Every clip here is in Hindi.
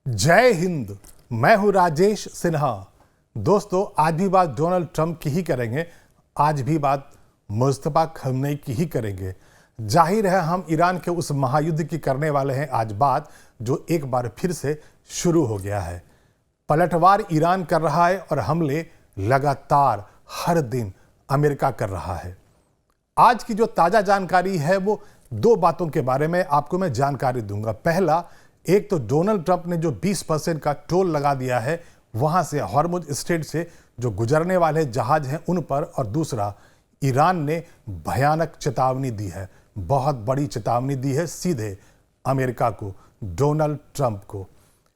जय हिंद। मैं हूं राजेश सिन्हा। दोस्तों, आज भी बात डोनाल्ड ट्रंप की ही करेंगे। आज भी बात मुस्तफा खमेनी की ही करेंगे। जाहिर है हम ईरान के उस महायुद्ध की करने वाले हैं आज बात, जो एक बार फिर से शुरू हो गया है। पलटवार ईरान कर रहा है और हमले लगातार हर दिन अमेरिका कर रहा है। आज की जो ताजा जानकारी है वो दो बातों के बारे में आपको मैं जानकारी दूंगा। पहला, एक तो डोनाल्ड ट्रंप ने जो 20% का टोल लगा दिया है वहां से हॉर्मुज स्ट्रेट से जो गुजरने वाले जहाज हैं उन पर, और दूसरा, ईरान ने भयानक चेतावनी दी है, बहुत बड़ी चेतावनी दी है सीधे अमेरिका को, डोनाल्ड ट्रंप को।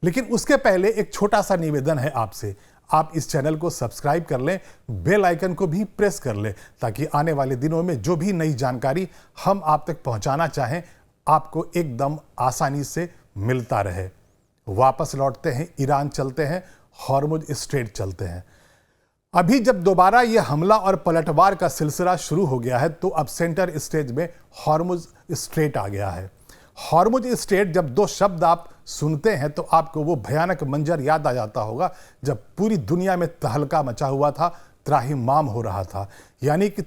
लेकिन उसके पहले एक छोटा सा निवेदन है आपसे, आप इस चैनल को सब्सक्राइब कर लें, बेल आइकन को भी प्रेस कर लें, ताकि आने वाले दिनों में जो भी नई जानकारी हम आप तक पहुंचाना चाहें आपको एकदम आसानी से मिलता रहे। वापस लौटते हैं, ईरान चलते हैं, हॉर्मुज स्ट्रेट चलते हैं। अभी जब दोबारा यह हमला और पलटवार का सिलसिला शुरू हो गया है तो अब सेंटर स्टेज में हॉर्मुज स्ट्रेट आ गया है। हॉर्मुज स्ट्रेट, जब दो शब्द आप सुनते हैं तो आपको वो भयानक मंजर याद आ जाता होगा जब पूरी दुनिया में तहलका मचा हुआ था, त्राहिमाम हो रहा था। यानी कि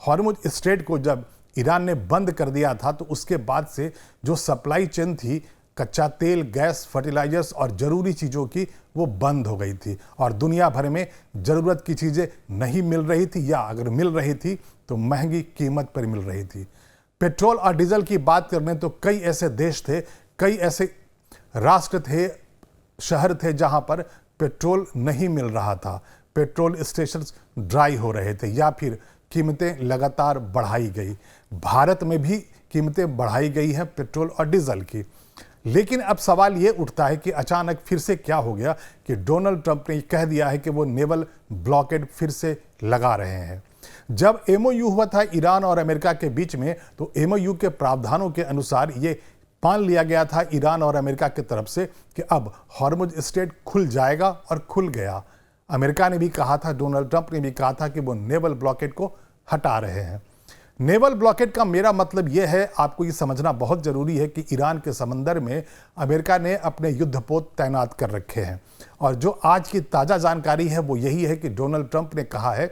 हॉर्मुज स्ट्रेट को जब ईरान ने बंद कर दिया था तो उसके बाद से जो सप्लाई चेन थी, कच्चा तेल, गैस, फर्टिलाइजर्स और ज़रूरी चीज़ों की, वो बंद हो गई थी और दुनिया भर में ज़रूरत की चीज़ें नहीं मिल रही थी, या अगर मिल रही थी तो महंगी कीमत पर मिल रही थी। पेट्रोल और डीजल की बात करें तो कई ऐसे देश थे, कई ऐसे राष्ट्र थे, शहर थे जहां पर पेट्रोल नहीं मिल रहा था, पेट्रोल स्टेशन ड्राई हो रहे थे, या फिर कीमतें लगातार बढ़ाई गई। भारत में भी कीमतें बढ़ाई गई हैं पेट्रोल और डीजल की। लेकिन अब सवाल ये उठता है कि अचानक फिर से क्या हो गया कि डोनाल्ड ट्रंप ने कह दिया है कि वो नेवल ब्लॉकेड फिर से लगा रहे हैं। जब एमओयू हुआ था ईरान और अमेरिका के बीच में, तो एमओयू के प्रावधानों के अनुसार ये मान लिया गया था ईरान और अमेरिका की तरफ से कि अब हॉर्मुज स्ट्रेट खुल जाएगा, और खुल गया। अमेरिका ने भी कहा था, डोनाल्ड ट्रंप ने भी कहा था कि वो नेवल ब्लॉकेड को हटा रहे हैं। नेवल ब्लॉकेड का मेरा मतलब यह है, आपको ये समझना बहुत जरूरी है कि ईरान के समंदर में अमेरिका ने अपने युद्धपोत तैनात कर रखे हैं। और जो आज की ताज़ा जानकारी है वो यही है कि डोनाल्ड ट्रंप ने कहा है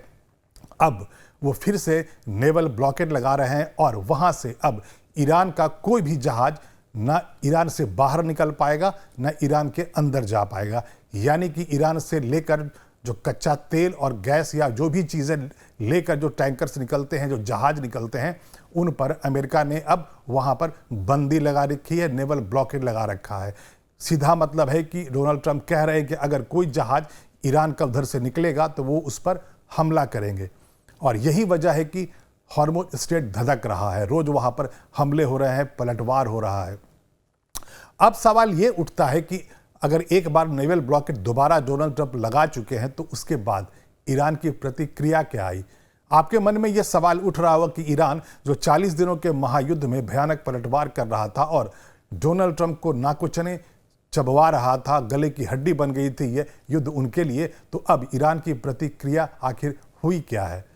अब वो फिर से नेवल ब्लॉकेड लगा रहे हैं, और वहाँ से अब ईरान का कोई भी जहाज ना ईरान से बाहर निकल पाएगा, ना ईरान के अंदर जा पाएगा। यानी कि ईरान से लेकर जो कच्चा तेल और गैस या जो भी चीज़ें लेकर जो टैंकर्स निकलते हैं, जो जहाज निकलते हैं, उन पर अमेरिका ने अब वहाँ पर बंदी लगा रखी है, नेवल ब्लॉकेड लगा रखा है। सीधा मतलब है कि डोनाल्ड ट्रंप कह रहे हैं कि अगर कोई जहाज ईरान का उधर से निकलेगा तो वो उस पर हमला करेंगे। और यही वजह है कि हॉर्मुज स्ट्रेट धधक रहा है, रोज वहाँ पर हमले हो रहे हैं, पलटवार हो रहा है। अब सवाल ये उठता है कि अगर एक बार नेवल ब्लॉकेड दोबारा डोनाल्ड ट्रंप लगा चुके हैं तो उसके बाद ईरान की प्रतिक्रिया क्या आई। आपके मन में यह सवाल उठ रहा होगा कि ईरान जो 40 दिनों के महायुद्ध में भयानक पलटवार कर रहा था और डोनाल्ड ट्रंप को नाकुचने चबवा रहा था, गले की हड्डी बन गई थी ये युद्ध उनके लिए, तो अब ईरान की प्रतिक्रिया आखिर हुई क्या है।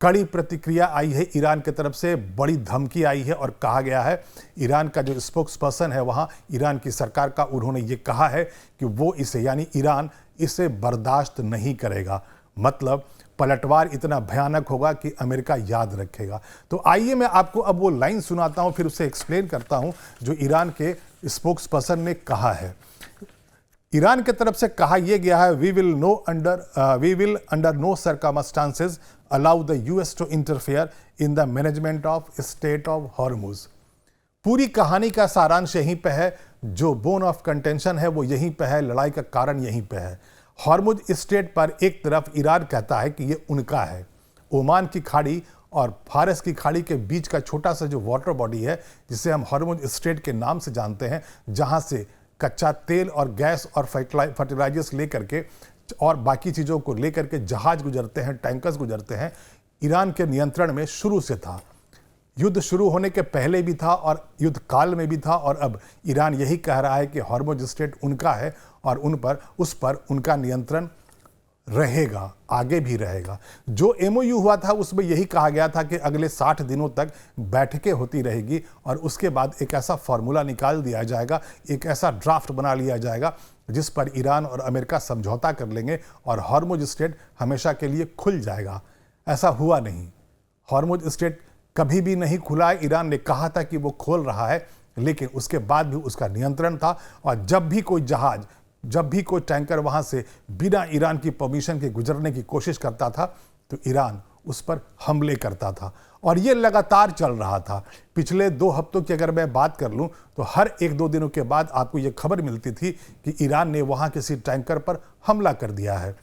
कड़ी प्रतिक्रिया आई है ईरान की तरफ से, बड़ी धमकी आई है, और कहा गया है, ईरान का जो स्पोक्स पर्सन है वहाँ ईरान की सरकार का, उन्होंने ये कहा है कि वो इसे, यानी ईरान इसे बर्दाश्त नहीं करेगा। मतलब पलटवार इतना भयानक होगा कि अमेरिका याद रखेगा। तो आइए मैं आपको अब वो लाइन सुनाता हूँ, फिर उसे एक्सप्लेन करता हूँ जो ईरान के स्पोक्स पर्सन ने कहा है। ईरान की तरफ से कहा यह गया है, we will under no circumstances allow the US to interfere in the management of state of Hormuz. पूरी कहानी का सारांश यहीं पे है, जो बोन ऑफ कंटेंशन है वो यहीं पे है, लड़ाई का कारण यहीं पे है। हॉर्मुज स्ट्रेट पर एक तरफ ईरान कहता है कि ये उनका है, ओमान की खाड़ी और फारस की खाड़ी के बीच का छोटा सा जो वाटर बॉडी है, जिसे हम हॉर्मुज स्ट्रेट के नाम से जानते हैं, जहां से कच्चा तेल और गैस और फर्टिलाइजर्स लेकर के और बाकी चीज़ों को लेकर के जहाज गुजरते हैं, टैंकर्स गुजरते हैं, ईरान के नियंत्रण में शुरू से था। युद्ध शुरू होने के पहले भी था और युद्ध काल में भी था, और अब ईरान यही कह रहा है कि हॉर्मुज स्ट्रेट उनका है और उस पर उनका नियंत्रण रहेगा, आगे भी रहेगा। जो एमओयू हुआ था उसमें यही कहा गया था कि अगले 60 दिनों तक बैठकें होती रहेगी और उसके बाद एक ऐसा फॉर्मूला निकाल दिया जाएगा, एक ऐसा ड्राफ्ट बना लिया जाएगा जिस पर ईरान और अमेरिका समझौता कर लेंगे और हॉर्मुज स्ट्रेट हमेशा के लिए खुल जाएगा। ऐसा हुआ नहीं। हॉर्मुज स्ट्रेट कभी भी नहीं खुला है। ईरान ने कहा था कि वो खोल रहा है, लेकिन उसके बाद भी उसका नियंत्रण था और जब भी कोई जहाज, जब भी कोई टैंकर वहां से बिना ईरान की परमिशन के गुजरने की कोशिश करता था तो ईरान उस पर हमले करता था और ये लगातार चल रहा था। पिछले 2 हफ्तों की अगर मैं बात कर लूं तो हर 1-2 दिनों के बाद आपको ये खबर मिलती थी कि ईरान ने वहां किसी टैंकर पर हमला कर दिया है।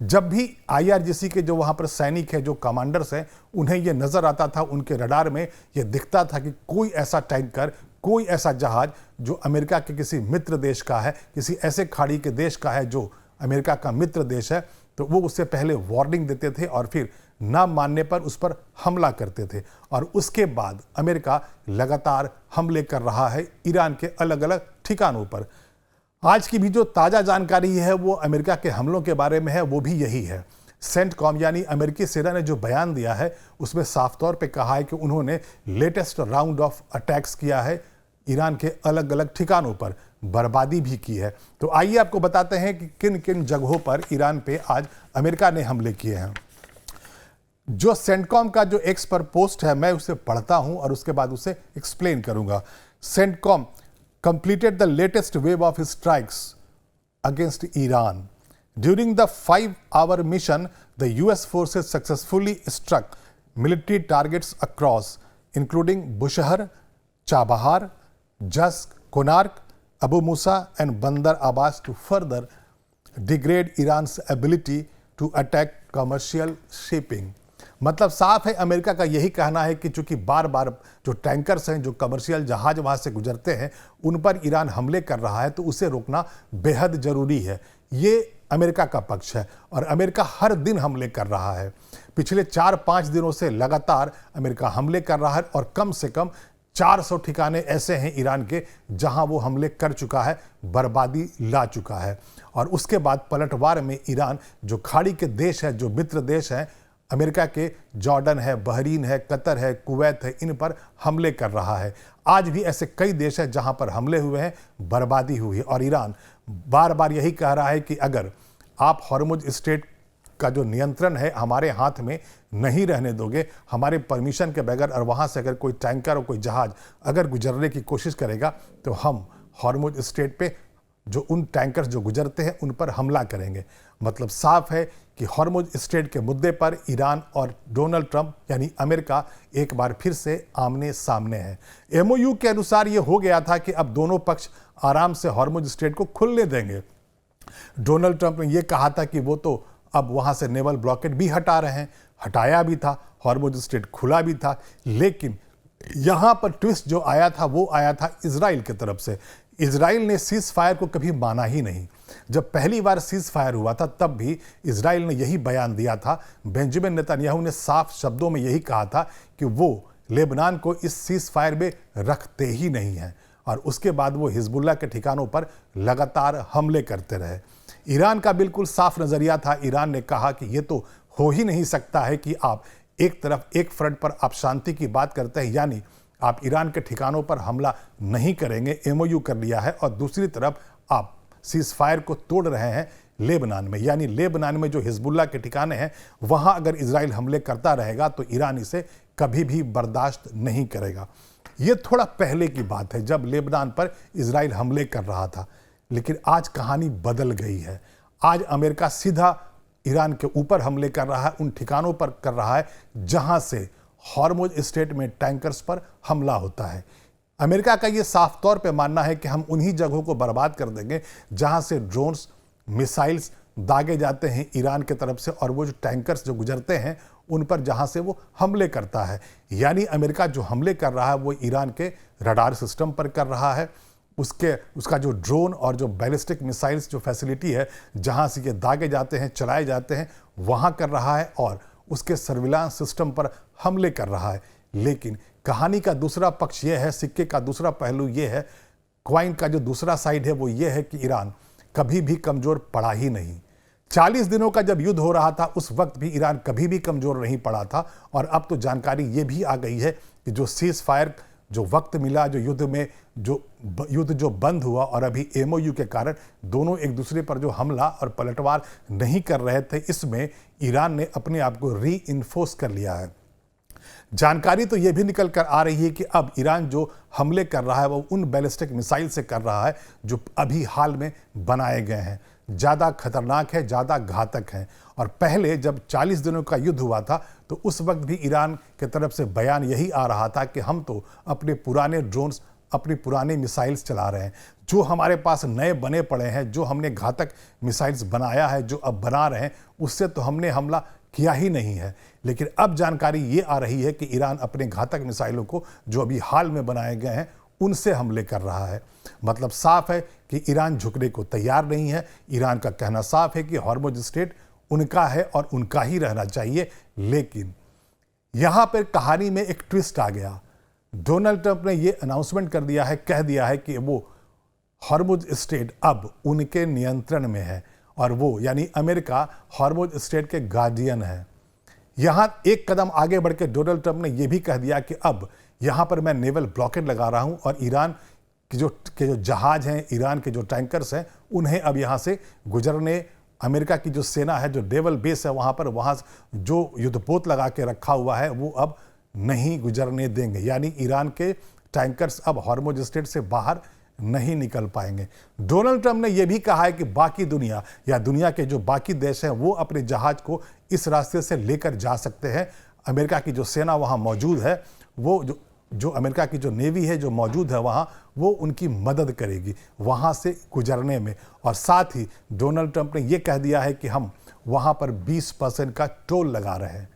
जब भी IRGC के जो वहां पर सैनिक हैं, जो कमांडर्स हैं, उन्हें यह नजर आता था, उनके रडार में यह दिखता था कि कोई ऐसा टैंकर, कोई ऐसा जहाज जो अमेरिका के किसी मित्र देश का है, किसी ऐसे खाड़ी के देश का है जो अमेरिका का मित्र देश है, तो वो उससे पहले वार्निंग देते थे और फिर ना मानने पर उस पर हमला करते थे। और उसके बाद अमेरिका लगातार हमले कर रहा है ईरान के अलग अलग ठिकानों पर। आज की भी जो ताज़ा जानकारी है वो अमेरिका के हमलों के बारे में है, वो भी यही है। सेंटकॉम यानी अमेरिकी सेना ने जो बयान दिया है उसमें साफ तौर पे कहा है कि उन्होंने लेटेस्ट राउंड ऑफ अटैक्स किया है ईरान के अलग अलग ठिकानों पर, बर्बादी भी की है। तो आइए आपको बताते हैं कि किन किन जगहों पर ईरान पे आज अमेरिका ने हमले किए हैं। जो सेंटकॉम का जो एक्स पर पोस्ट है मैं उसे पढ़ता हूं और उसके बाद उसे एक्सप्लेन करूंगा। CENTCOM completed the latest wave of strikes against Iran. During the 5-hour mission, the US forces successfully struck military targets across, including Bushehr, Chabahar, Jask, Konark, Abu Musa, and Bandar Abbas to further degrade Iran's ability to attack commercial shipping. मतलब साफ है, अमेरिका का यही कहना है कि चूंकि बार बार जो टैंकर्स हैं, जो कमर्शियल जहाज वहां से गुजरते हैं, उन पर ईरान हमले कर रहा है तो उसे रोकना बेहद जरूरी है। ये अमेरिका का पक्ष है और अमेरिका हर दिन हमले कर रहा है। पिछले 4-5 दिनों से लगातार अमेरिका हमले कर रहा है और कम से कम 400 ठिकाने ऐसे हैं ईरान के जहां वो हमले कर चुका है, बर्बादी ला चुका है। और उसके बाद पलटवार में ईरान जो खाड़ी के देश है, जो मित्र देश हैं अमेरिका के, जॉर्डन है, बहरीन है, कतर है, कुवैत है, इन पर हमले कर रहा है। आज भी ऐसे कई देश हैं जहां पर हमले हुए हैं, बर्बादी हुई है और ईरान बार बार यही कह रहा है कि अगर आप हॉर्मुज स्ट्रेट का जो नियंत्रण है हमारे हाथ में नहीं रहने दोगे, हमारे परमिशन के बगैर, और वहां से अगर कोई टैंकर और कोई जहाज अगर गुजरने की कोशिश करेगा तो हम हॉर्मुज स्ट्रेट पे जो उन टैंकर्स जो गुजरते हैं उन पर हमला करेंगे। मतलब साफ है कि हॉर्मुज स्ट्रेट के मुद्दे पर ईरान और डोनाल्ड ट्रंप यानी अमेरिका एक बार फिर से आमने सामने है। एमओयू के अनुसार यह हो गया था कि अब दोनों पक्ष आराम से हॉर्मुज स्ट्रेट को खुलने देंगे। डोनाल्ड ट्रंप ने यह कहा था कि वो तो अब वहां से नेवल ब्लॉकेट भी हटा रहे हैं, हटाया भी था, हॉर्मुज स्ट्रेट खुला भी था, लेकिन यहां पर ट्विस्ट जो आया था वो आया था इजराइल की तरफ से। इजराइल ने सीज फायर को कभी माना ही नहीं। जब पहली बार सीज फायर हुआ था तब भी इजराइल ने यही बयान दिया था। बेंजामिन नेतन्याहू ने साफ शब्दों में यही कहा था कि वो लेबनान को इस सीज फायर में रखते ही नहीं है और उसके बाद वो हिजबुल्लाह के ठिकानों पर लगातार हमले करते रहे। ईरान का बिल्कुल साफ नजरिया था। ईरान ने कहा कि ये तो हो ही नहीं सकता है कि आप एक तरफ एक फ्रंट पर आप शांति की बात करते हैं, यानी आप ईरान के ठिकानों पर हमला नहीं करेंगे, एमओयू कर लिया है, और दूसरी तरफ आप सीज फायर को तोड़ रहे हैं लेबनान में, यानी लेबनान में जो हिजबुल्लाह के ठिकाने हैं वहां अगर इजराइल हमले करता रहेगा तो ईरान इसे कभी भी बर्दाश्त नहीं करेगा। यह थोड़ा पहले की बात है जब लेबनान पर इजराइल हमले कर रहा था, लेकिन आज कहानी बदल गई है। आज अमेरिका सीधा ईरान के ऊपर हमले कर रहा है, उन ठिकानों पर कर रहा है जहां से हॉर्मुज स्ट्रेट में टैंकर्स पर हमला होता है। अमेरिका का यह साफ तौर पे मानना है कि हम उन्हीं जगहों को बर्बाद कर देंगे जहां से ड्रोन्स, मिसाइल्स दागे जाते हैं ईरान की तरफ से, और वो जो टैंकर्स जो गुजरते हैं उन पर जहां से वो हमले करता है। यानी अमेरिका जो हमले कर रहा है वो ईरान के रडार सिस्टम पर कर रहा है, उसका जो ड्रोन और जो बैलिस्टिक मिसाइल्स जो फैसिलिटी है जहां से ये दागे जाते हैं, चलाए जाते हैं, वहां कर रहा है, और उसके सर्विलांस सिस्टम पर हमले कर रहा है। लेकिन कहानी का दूसरा पक्ष यह है, सिक्के का दूसरा पहलू यह है, क्वाइन का जो दूसरा साइड है वो ये है कि ईरान कभी भी कमजोर पड़ा ही नहीं। 40 दिनों का जब युद्ध हो रहा था उस वक्त भी ईरान कभी भी कमजोर नहीं पड़ा था। और अब तो जानकारी ये भी आ गई है कि जो सीज फायर, जो वक्त मिला, जो युद्ध जो बंद हुआ और अभी MOU के कारण दोनों एक दूसरे पर जो हमला और पलटवार नहीं कर रहे थे, इसमें ईरान ने अपने आप को रीइंफोर्स कर लिया है। जानकारी तो यह भी निकल कर आ रही है कि अब ईरान जो हमले कर रहा है वो उन बैलिस्टिक मिसाइल से कर रहा है जो अभी हाल में बनाए गए हैं। ज़्यादा खतरनाक है, ज़्यादा घातक है। और पहले जब 40 दिनों का युद्ध हुआ था तो उस वक्त भी ईरान की तरफ से बयान यही आ रहा था कि हम तो अपने पुराने ड्रोन्स, अपनी पुराने मिसाइल्स चला रहे हैं। जो हमारे पास नए बने पड़े हैं, जो हमने घातक मिसाइल्स बनाया है, जो अब बना रहे हैं, उससे तो हमने हमला किया ही नहीं है। लेकिन अब जानकारी ये आ रही है कि ईरान अपने घातक मिसाइलों को जो अभी हाल में बनाए गए हैं उनसे हमले कर रहा है। मतलब साफ है कि ईरान झुकने को तैयार नहीं है। ईरान का कहना साफ है कि हॉर्मुज स्ट्रेट उनका है और उनका ही रहना चाहिए। लेकिन यहां पर कहानी में एक ट्विस्ट आ गया। डोनाल्ड ट्रंप ने यह अनाउंसमेंट कर दिया है, कह दिया है कि वो हॉर्मुज स्ट्रेट अब उनके नियंत्रण में है और वो यानी अमेरिका हॉर्मुज स्ट्रेट के गार्डियन है। यहां एक कदम आगे बढ़ के डोनाल्ड ट्रंप ने यह भी कह दिया कि अब यहां पर मैं नेवल ब्लॉकेड लगा रहा हूं और ईरान के जो जहाज हैं, ईरान के जो टैंकर्स हैं, उन्हें अब यहां से गुजरने, अमेरिका की जो सेना है, जो नेवल बेस है वहां पर, वहां जो युद्धपोत लगा के रखा हुआ है वो अब नहीं गुजरने देंगे। यानी ईरान के टैंकर्स अब हॉर्मुज स्ट्रेट से बाहर नहीं निकल पाएंगे। डोनाल्ड ट्रंप ने यह भी कहा है कि बाकी दुनिया या दुनिया के जो बाकी देश हैं वो अपने जहाज को इस रास्ते से लेकर जा सकते हैं। अमेरिका की जो सेना वहां मौजूद है, वो जो अमेरिका की जो नेवी है जो मौजूद है वहां, वो उनकी मदद करेगी वहां से गुजरने में। और साथ ही डोनाल्ड ट्रंप ने यह कह दिया है कि हम वहां पर 20% का टोल लगा रहे हैं।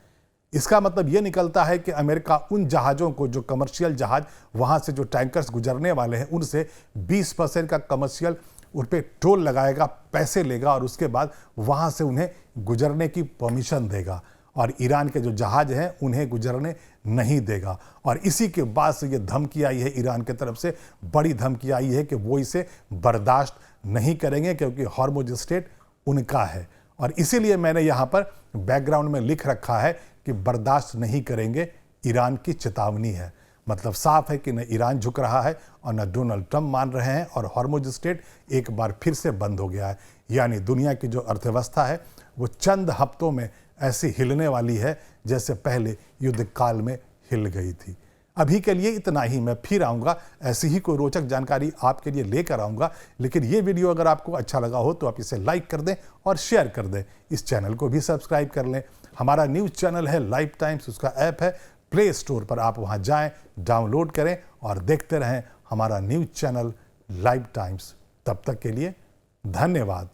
इसका मतलब यह निकलता है कि अमेरिका उन जहाज़ों को, जो कमर्शियल जहाज वहां से जो टैंकर्स गुजरने वाले हैं, उनसे 20% का कमर्शियल उन पर टोल लगाएगा, पैसे लेगा और उसके बाद वहां से उन्हें गुजरने की परमिशन देगा और ईरान के जो जहाज हैं उन्हें गुजरने नहीं देगा। और इसी के बाद से ये धमकी आई है ईरान की तरफ से, बड़ी धमकी आई है कि वो इसे बर्दाश्त नहीं करेंगे क्योंकि हॉर्मुज स्ट्रेट उनका है। और इसीलिए मैंने यहाँ पर बैकग्राउंड में लिख रखा है कि बर्दाश्त नहीं करेंगे, ईरान की चेतावनी है। मतलब साफ है कि न ईरान झुक रहा है और न डोनाल्ड ट्रंप मान रहे हैं और हॉर्मुज स्ट्रेट एक बार फिर से बंद हो गया है। यानी दुनिया की जो अर्थव्यवस्था है वो चंद हफ्तों में ऐसी हिलने वाली है जैसे पहले युद्ध काल में हिल गई थी। अभी के लिए इतना ही। मैं फिर आऊँगा, ऐसी ही कोई रोचक जानकारी आपके लिए लेकर आऊँगा। लेकिन ये वीडियो अगर आपको अच्छा लगा हो तो आप इसे लाइक कर दें और शेयर कर दें। इस चैनल को भी सब्सक्राइब कर लें। हमारा न्यूज़ चैनल है लाइव टाइम्स, उसका ऐप है प्ले स्टोर पर, आप वहाँ जाएं, डाउनलोड करें और देखते रहें हमारा न्यूज़ चैनल लाइव टाइम्स। तब तक के लिए धन्यवाद।